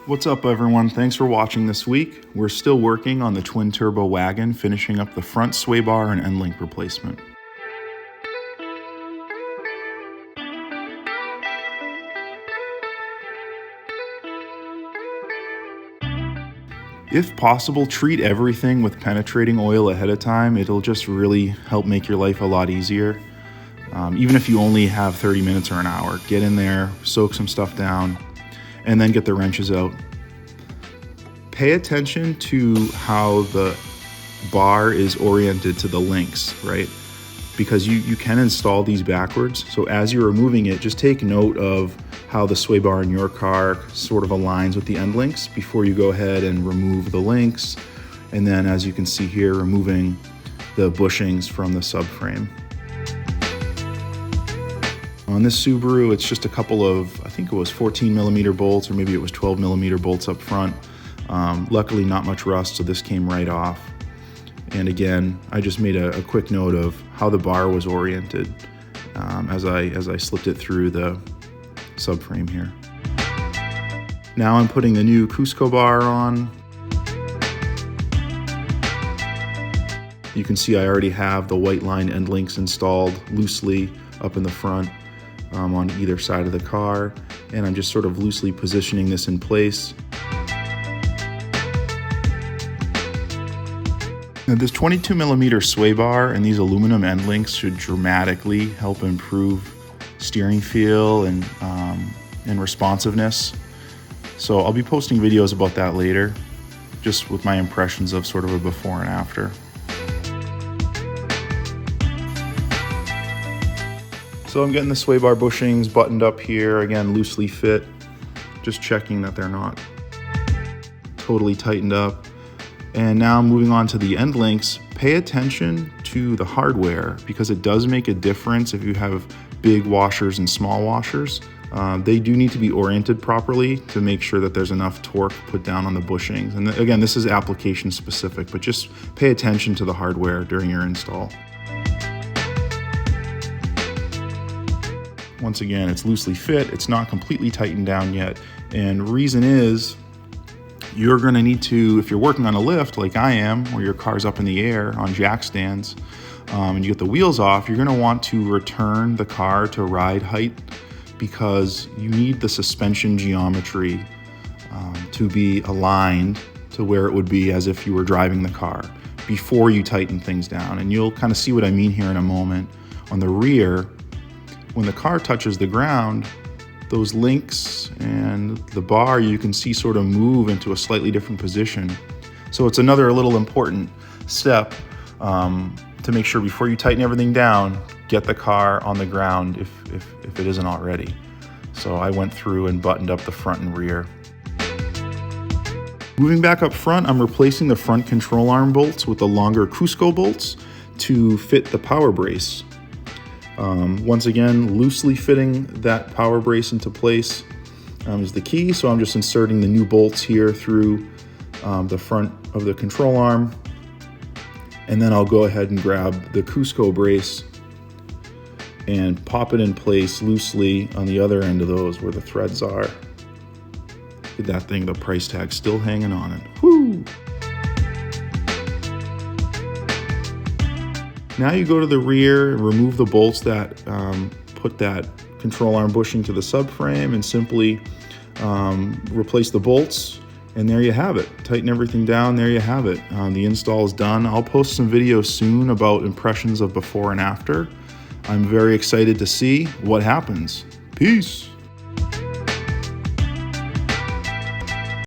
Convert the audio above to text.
What's up everyone, thanks for watching this week. We're still working on the twin turbo wagon, finishing up the front sway bar and end link replacement. If possible, treat everything with penetrating oil ahead of time. It'll just really help make your life a lot easier. Even if you only have 30 minutes or an hour, get in there, soak some stuff down, and then get the wrenches out. Pay attention to how the bar is oriented to the links, right? Because you can install these backwards. So as you're removing it, just take note of how the sway bar in your car sort of aligns with the end links before you go ahead and remove the links. And then as you can see here, removing the bushings from the subframe. On this Subaru, it's just a couple of, I think it was 14mm bolts, or maybe it was 12mm bolts up front. Luckily not much rust, so this came right off. And again, I just made a quick note of how the bar was oriented as I slipped it through the subframe here. Now I'm putting the new Cusco bar on. You can see I already have the Whiteline end links installed loosely up in the front on either side of the car, and I'm just sort of loosely positioning this in place. Now, this 22mm sway bar and these aluminum end links should dramatically help improve steering feel and responsiveness. So I'll be posting videos about that later, just with my impressions of sort of a before and after. So I'm getting the sway bar bushings buttoned up here, again loosely fit, just checking that they're not totally tightened up. And now moving on to the end links, pay attention to the hardware because it does make a difference if you have big washers and small washers. They do need to be oriented properly to make sure that there's enough torque put down on the bushings. And again, this is application specific, but just pay attention to the hardware during your install. Once again, it's loosely fit, it's not completely tightened down yet. And reason is, you're gonna need to, if you're working on a lift like I am, where your car's up in the air on jack stands, and you get the wheels off, you're gonna want to return the car to ride height because you need the suspension geometry to be aligned to where it would be as if you were driving the car before you tighten things down. And you'll kind of see what I mean here in a moment. On the rear, when the car touches the ground, those links and the bar you can see sort of move into a slightly different position. So it's another little important step to make sure before you tighten everything down, get the car on the ground if it isn't already. So I went through and buttoned up the front and rear. Moving back up front, I'm replacing the front control arm bolts with the longer Cusco bolts to fit the power brace. Once again, loosely fitting that power brace into place is the key. So I'm just inserting the new bolts here through the front of the control arm. And then I'll go ahead and grab the Cusco brace and pop it in place loosely on the other end of those where the threads are. Look at that thing, the price tag's still hanging on it. Woo! Now you go to the rear, remove the bolts that put that control arm bushing to the subframe and simply replace the bolts. And there you have it. Tighten everything down, there you have it. The install is done. I'll post some videos soon about impressions of before and after. I'm very excited to see what happens. Peace.